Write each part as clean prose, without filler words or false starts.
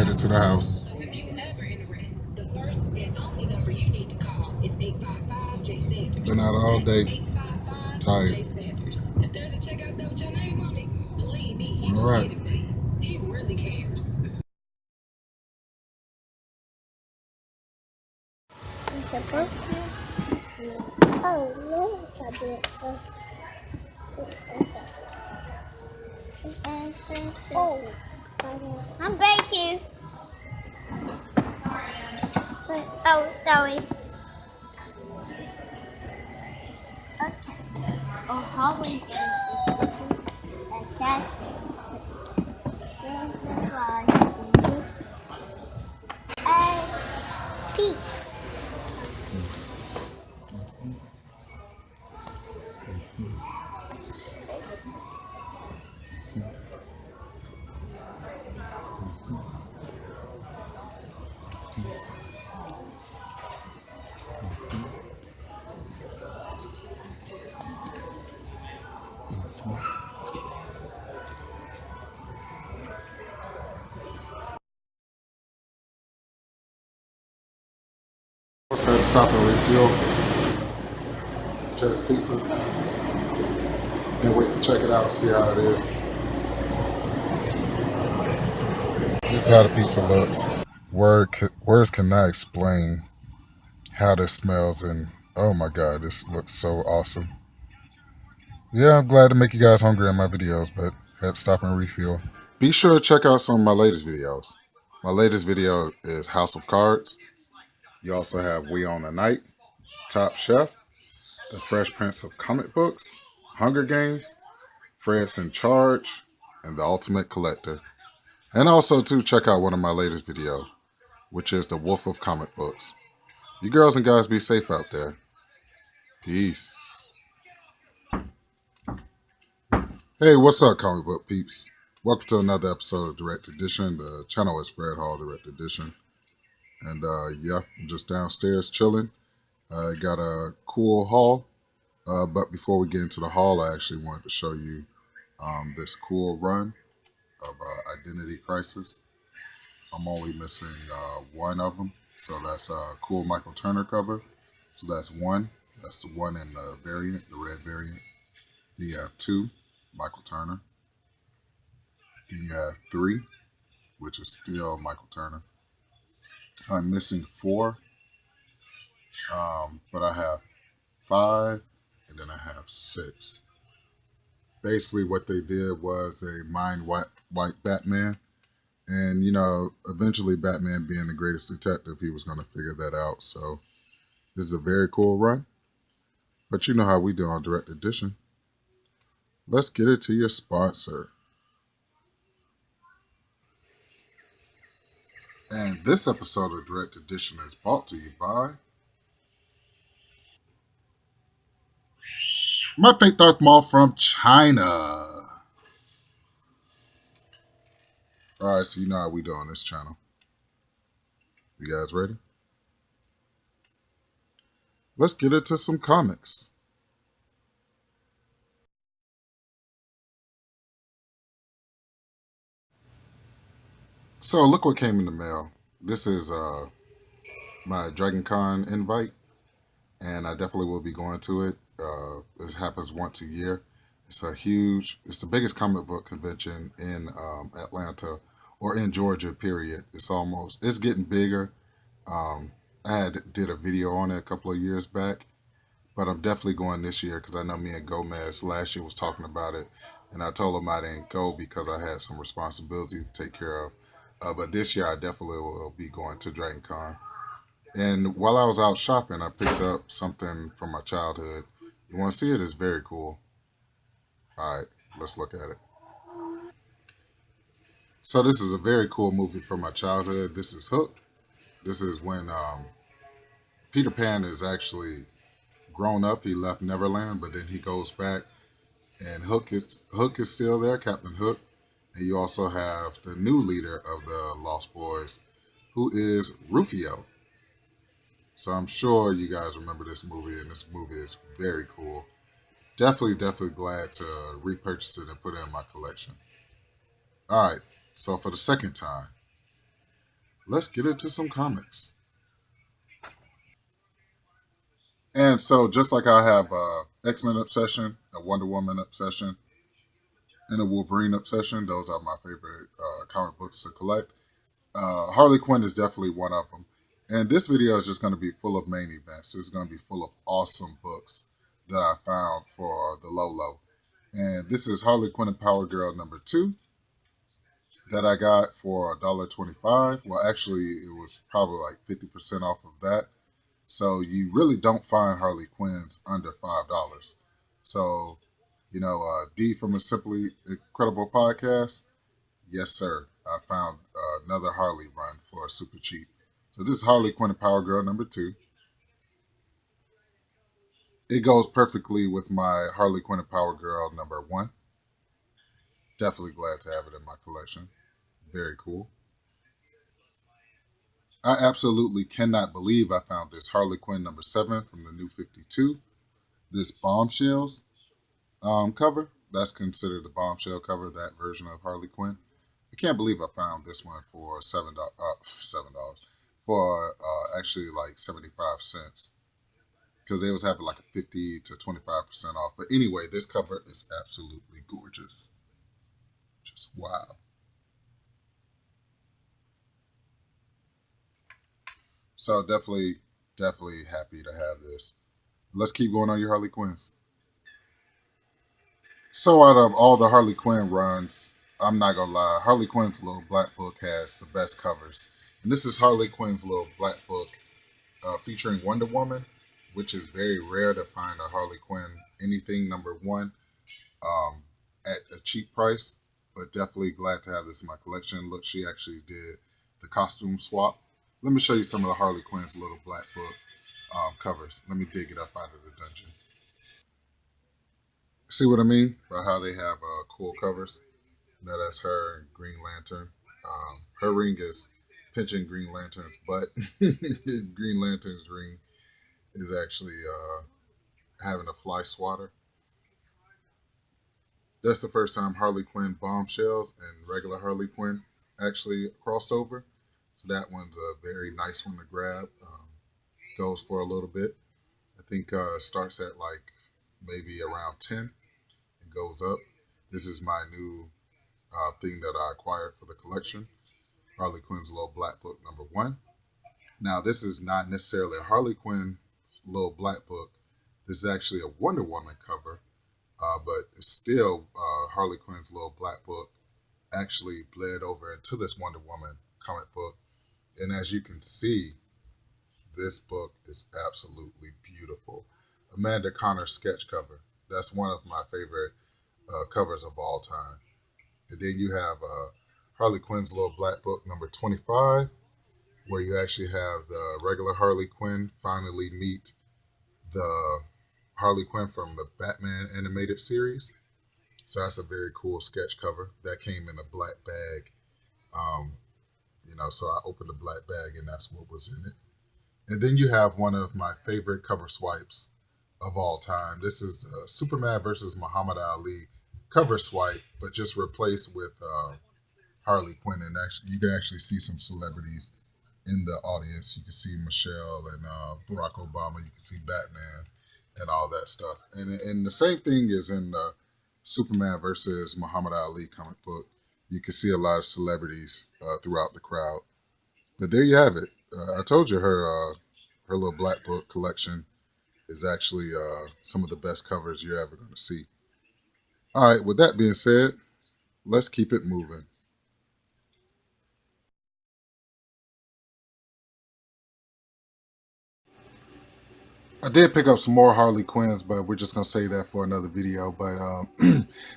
headed to the house. If you ever interact, the first and only number you need to call is 855 J Sanders. Been out all day. 855 Tired. J Sanders. If there's a check out there with your name on it, believe me, he All will right. get it for you. He really cares. You're supposed to. Oh, no, tablet. Oh, I'm baking. Oh, sorry. Okay. Oh, Harley Quinn. And that's speak. Also had to stop and refuel. Test pizza. And wait to check it out, see how it is. This is how the pizza looks. Words cannot explain how this smells, and oh my god, this looks so awesome. Yeah, I'm glad to make you guys hungry in my videos, but had to stop and refuel. Be sure to check out some of my latest videos. My latest video is House of Cards. You also have We on the Night, Top Chef, The Fresh Prince of Comic Books, Hunger Games, Fred's in Charge, and The Ultimate Collector. And also, too, check out one of my latest videos, which is The Wolf of Comic Books. You girls and guys be safe out there. Peace. Hey, what's up, comic book peeps? Welcome to another episode of Direct Edition. The channel is Fred Hall Direct Edition. And yeah, I'm just downstairs chilling. I got a cool haul. But before we get into the haul, I actually wanted to show you this cool run of Identity Crisis. I'm only missing one of them. So that's a cool Michael Turner cover. So that's one. That's the one in the variant, the red variant. Then you have two, Michael Turner. Then you have three, which is still Michael Turner. I'm missing four, but I have five, and then I have six. Basically, what they did was they mined white Batman. And, you know, eventually Batman being the greatest detective, he was going to figure that out. So this is a very cool run. But you know how we do on Direct Edition. Let's get it to your sponsor. And this episode of Direct Edition is brought to you by My Fake Darth Maul from China. Alright, so you know how we do on this channel. You guys ready? Let's get into some comics. So look what came in the mail. This is my Dragon Con invite, and I definitely will be going to it. This happens once a year. It's the biggest comic book convention in Atlanta or in Georgia, period. It's getting bigger. I did a video on it a couple of years back, but I'm definitely going this year because I know me and Gomez last year was talking about it, and I told him I didn't go because I had some responsibilities to take care of. But this year I definitely will be going to Dragon Con. And while I was out shopping, I picked up something from my childhood. You want to see it? It's very cool. All right, let's look at it. So this is a very cool movie from my childhood. This is Hook. This is when Peter Pan is actually grown up. He left Neverland, but then he goes back, and Hook is still there, Captain Hook. And you also have the new leader of the Lost Boys, who is Rufio. So I'm sure you guys remember this movie, and this movie is very cool. Definitely glad to repurchase it and put it in my collection. All right, so for the second time, let's get into some comics. And so, just like I have X-Men obsession, a Wonder Woman obsession, and a Wolverine obsession, those are my favorite comic books to collect. Harley Quinn is definitely one of them. And this video is just going to be full of main events. It's going to be full of awesome books that I found for the low low. And this is Harley Quinn and Power Girl number 2 that I got for $1.25. Well, actually, it was probably like 50% off of that. So you really don't find Harley Quinns under $5. So, D from a Simply Incredible podcast. Yes, sir. I found another Harley run for super cheap. So this is Harley Quinn and Power Girl number 2. It goes perfectly with my Harley Quinn and Power Girl number 1. Definitely glad to have it in my collection. Very cool. I absolutely cannot believe I found this Harley Quinn number 7 from the New 52. This Bombshells cover. That's considered the Bombshell cover, that version of Harley Quinn. I can't believe I found this one for $7 for actually like 75 cents because they was having like a 50 to 25% off. But anyway, this cover is absolutely gorgeous. Just wow. So definitely happy to have this. Let's keep going on your Harley Quinns. So out of all the Harley Quinn runs, I'm not gonna lie, Harley Quinn's little black book has the best covers. And this is Harley Quinn's little black book featuring Wonder Woman, which is very rare to find a Harley Quinn anything number 1 um, at a cheap price. But definitely glad to have this in my collection. Look, she actually did the costume swap. Let me show you some of the Harley Quinn's little black book covers. Let me dig it up out of the dungeon. See what I mean? About how they have cool covers. Now that's her and Green Lantern. Her ring is pinching Green Lantern's butt. Green Lantern's ring is actually having a fly swatter. That's the first time Harley Quinn Bombshells and regular Harley Quinn actually crossed over. So that one's a very nice one to grab. Goes for a little bit. I think starts at like maybe around 10 and goes up. This is my new thing that I acquired for the collection. Harley Quinn's little black book number 1. Now, this is not necessarily a Harley Quinn little black book. This is actually a Wonder Woman cover, but it's still Harley Quinn's little black book actually bled over into this Wonder Woman comic book. And as you can see, this book is absolutely beautiful. Amanda Connor's sketch cover. That's one of my favorite covers of all time. And then you have Harley Quinn's little black book number 25, where you actually have the regular Harley Quinn finally meet the Harley Quinn from the Batman animated series. So that's a very cool sketch cover. That came in a black bag. So I opened the black bag and that's what was in it. And then you have one of my favorite cover swipes of all time. This is Superman versus Muhammad Ali cover swipe, but just replaced with Harley Quinn. And actually, you can actually see some celebrities in the audience. You can see Michelle and Barack Obama. You can see Batman and all that stuff. And the same thing is in the Superman versus Muhammad Ali comic book. You can see a lot of celebrities throughout the crowd. But there you have it. I told you her little black book collection is actually some of the best covers you're ever going to see. All right, with that being said, let's keep it moving. I did pick up some more Harley Quinns, but we're just going to say that for another video. But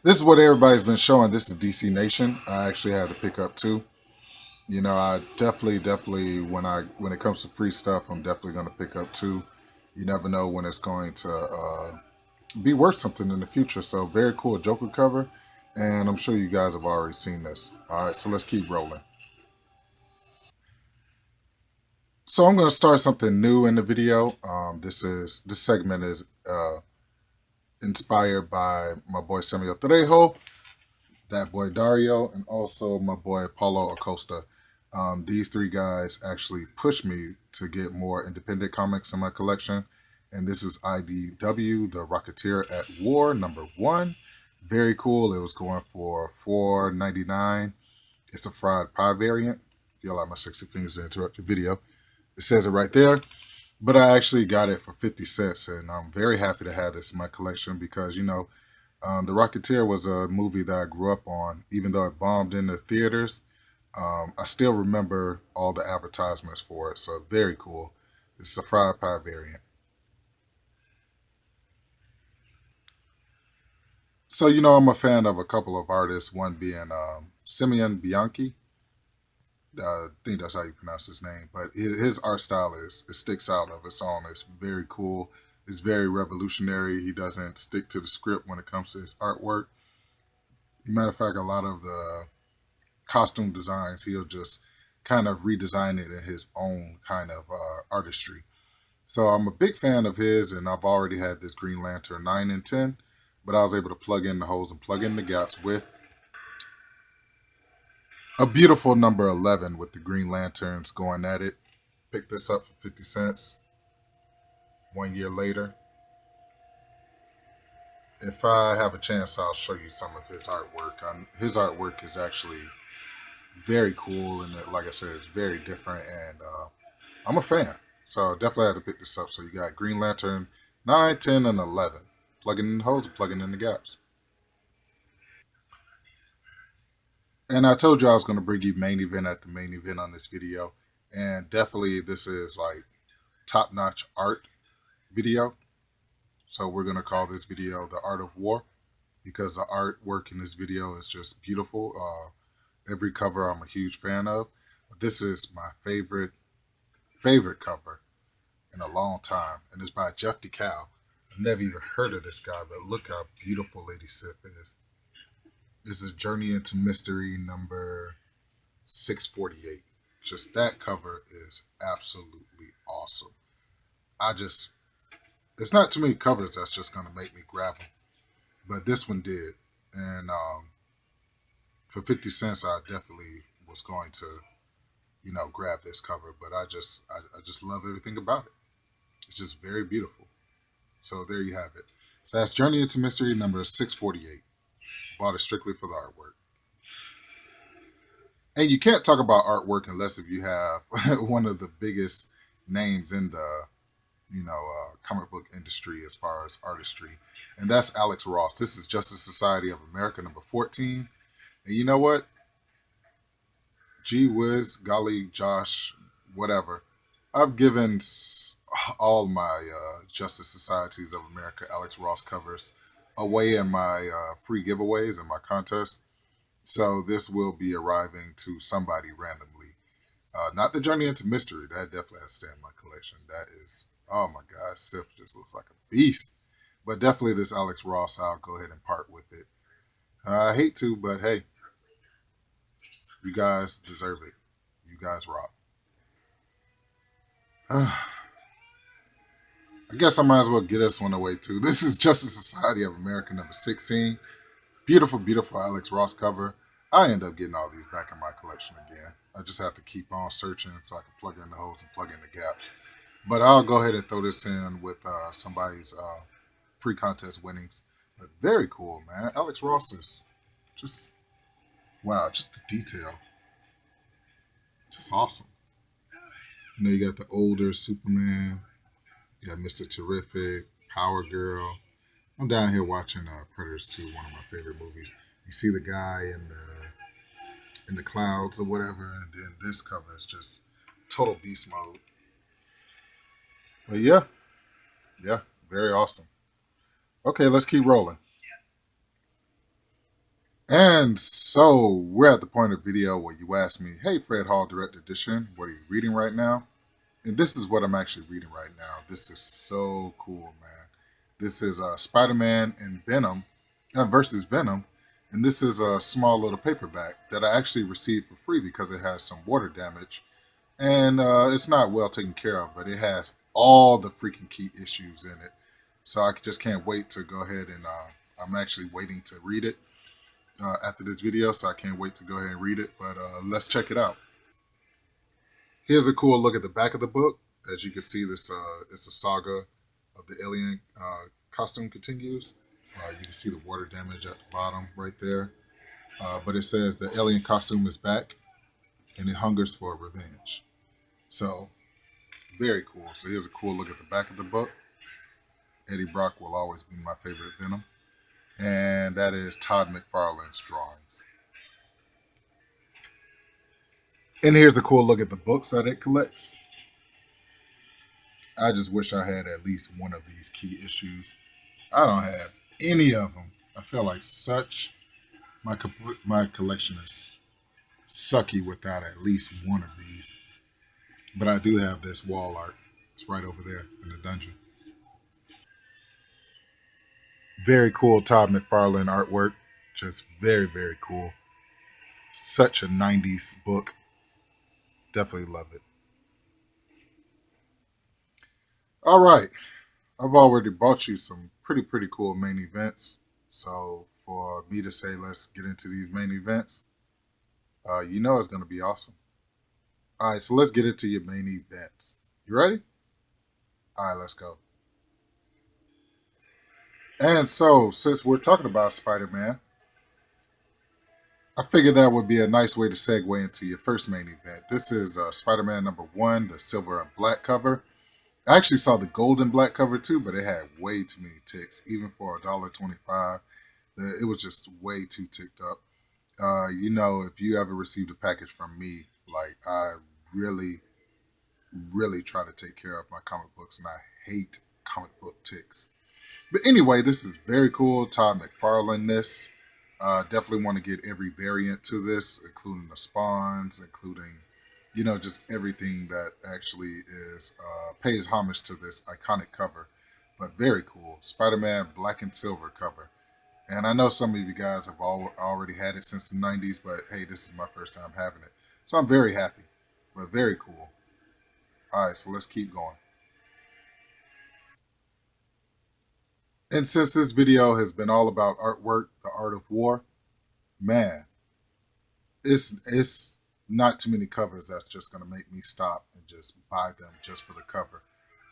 this is what everybody's been showing. This is DC Nation. I actually had to pick up 2. I definitely when it comes to free stuff, I'm definitely going to pick up 2. You never know when it's going to be worth something in the future. So very cool Joker cover, and I'm sure you guys have already seen this. All right, so let's keep rolling. So I'm going to start something new in the video. This segment is inspired by my boy Samuel Trejo, that boy Dario, and also my boy Paulo Acosta. These three guys actually pushed me to get more independent comics in my collection. And this is IDW, The Rocketeer at War, #1. Very cool. It was going for $4.99. It's a fried pie variant. If you allow my 60 fingers to interrupt your video, it says it right there. But I actually got it for 50 cents, and I'm very happy to have this in my collection because, The Rocketeer was a movie that I grew up on. Even though it bombed in the theaters, I still remember all the advertisements for it, so very cool. It's a fried pie variant. So, I'm a fan of a couple of artists, one being Simeon Bianchi. I think that's how you pronounce his name. But his art style it sticks out of its own. It's very cool. It's very revolutionary. He doesn't stick to the script when it comes to his artwork. Matter of fact, a lot of the costume designs, he'll just kind of redesign it in his own kind of artistry. So I'm a big fan of his, and I've already had this Green Lantern 9 and 10, but I was able to plug in the holes and plug in the gaps with a beautiful #11 with the Green Lanterns going at it. Picked this up for 50 cents 1 year later. If I have a chance, I'll show you some of his artwork. His artwork is actually very cool, and like I said, it's very different, and I'm a fan. So definitely had to pick this up. So you got Green Lantern 9, 10, and 11. Plugging in the holes and plugging in the gaps. And I told you I was going to bring you main event at the main event on this video. And definitely this is like top-notch art video. So we're going to call this video The Art of War because the artwork in this video is just beautiful. Every cover I'm a huge fan of. But this is my favorite cover in a long time. And it's by Jeff DeCal. I've never even heard of this guy, but look how beautiful Lady Sif is. This is Journey into Mystery number 648. Just that cover is absolutely awesome. It's not too many covers that's just going to make me grab them. But this one did. And for 50 cents, I definitely was going to, grab this cover. But I just love everything about it. It's just very beautiful. So there you have it. So that's Journey into Mystery number 648. Bought it strictly for the artwork. And you can't talk about artwork unless if you have one of the biggest names in the, comic book industry as far as artistry. And that's Alex Ross. This is Justice Society of America number 14. And you know what? Gee whiz, golly, Josh, whatever. I've given all my Justice Societies of America Alex Ross covers away in my free giveaways and my contests. So this will be arriving to somebody randomly. Not the Journey into Mystery. That definitely has to stay in my collection. That is, oh my gosh, Sif just looks like a beast. But definitely this Alex Ross, I'll go ahead and part with it. I hate to, but hey, you guys deserve it. You guys rock. I guess I might as well get this one away too. This is Justice Society of America number 16. Beautiful, beautiful Alex Ross cover. I end up getting all these back in my collection again. I just have to keep on searching so I can plug in the holes and plug in the gaps. But I'll go ahead and throw this in with somebody's free contest winnings. But very cool, man. Alex Ross is just, wow, just the detail. Just awesome. You got the older Superman. You got Mr. Terrific, Power Girl. I'm down here watching Predators 2, one of my favorite movies. You see the guy in the clouds or whatever, and then this cover is just total beast mode. But yeah, very awesome. Okay, let's keep rolling. And so we're at the point of the video where you ask me, hey, Fred Hall Direct Edition, what are you reading right now? And this is what I'm actually reading right now. This is so cool, man. This is Spider-Man and Venom versus Venom. And this is a small little paperback that I actually received for free because it has some water damage. And it's not well taken care of, but it has all the freaking key issues in it. So I just can't wait to go ahead and I'm actually waiting to read it after this video. So I can't wait to go ahead and read it. But let's check it out. Here's a cool look at the back of the book. As you can see, this it's a saga of the alien costume continues. You can see the water damage at the bottom right there. But it says the alien costume is back and it hungers for revenge. So very cool. So here's a cool look at the back of the book. Eddie Brock will always be my favorite Venom. And that is Todd McFarlane's drawings. And here's a cool look at the books that it collects. I just wish I had at least one of these key issues. I don't have any of them. I feel like such my collection is sucky without at least one of these. But I do have this wall art. It's right over there in the dungeon. Very cool Todd McFarlane artwork. Just very, very cool. Such a 90s book. Definitely love it. All right. I've already bought you some pretty cool main events. So for me to say let's get into these main events, you know it's going to be awesome. All right, so let's get into your main events. You ready? All right, let's go. And so, since we're talking about Spider Man, I figured that would be a nice way to segue into your first main event. This is Spider Man #1, the silver and black cover. I actually saw the gold and black cover too, but it had way too many ticks. Even for $1.25, it was just way too ticked up. If you ever received a package from me, like I really, really try to take care of my comic books, and I hate comic book ticks. But anyway, this is very cool. Todd McFarlane this. Definitely want to get every variant to this, including the spawns, including, just everything that actually is pays homage to this iconic cover. But very cool. Spider-Man black and silver cover. And I know some of you guys have already had it since the 90s, but hey, this is my first time having it. So I'm very happy, but very cool. All right, so let's keep going. And since this video has been all about artwork, the art of war, man, it's not too many covers that's just gonna make me stop and just buy them just for the cover.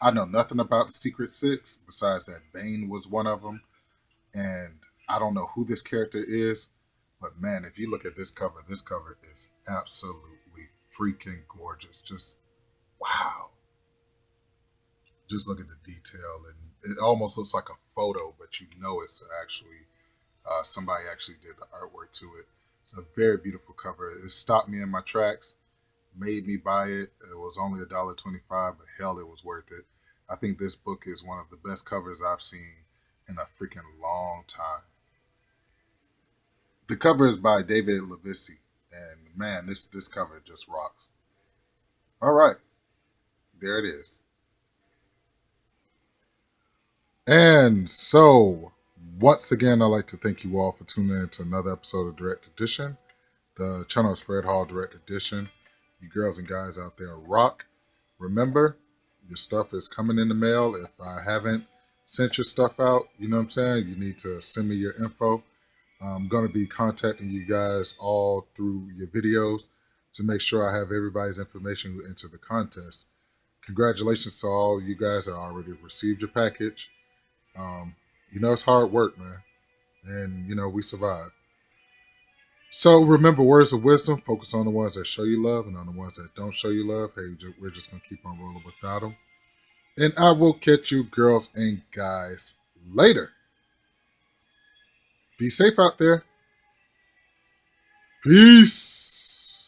I know nothing about Secret Six besides that Bane was one of them, and I don't know who this character is, but man, if you look at this cover is absolutely freaking gorgeous. Just wow. Just look at the detail, and it almost looks like a photo, but you know it's actually somebody actually did the artwork to it. It's a very beautiful cover. It stopped me in my tracks, made me buy it. It was only $1.25, but hell, it was worth it. I think this book is one of the best covers I've seen in a freaking long time. The cover is by David Levici, and man, this cover just rocks. All right, there it is. And so, once again, I'd like to thank you all for tuning in to another episode of Direct Edition. The channel is Fred Hall Direct Edition. You girls and guys out there rock. Remember, your stuff is coming in the mail. If I haven't sent your stuff out, you know what I'm saying? You need to send me your info. I'm going to be contacting you guys all through your videos to make sure I have everybody's information who entered the contest. Congratulations to all you guys that already received your package. It's hard work, man. And, we survive. So remember, words of wisdom, focus on the ones that show you love and on the ones that don't show you love. Hey, we're just going to keep on rolling without them. And I will catch you girls and guys later. Be safe out there. Peace.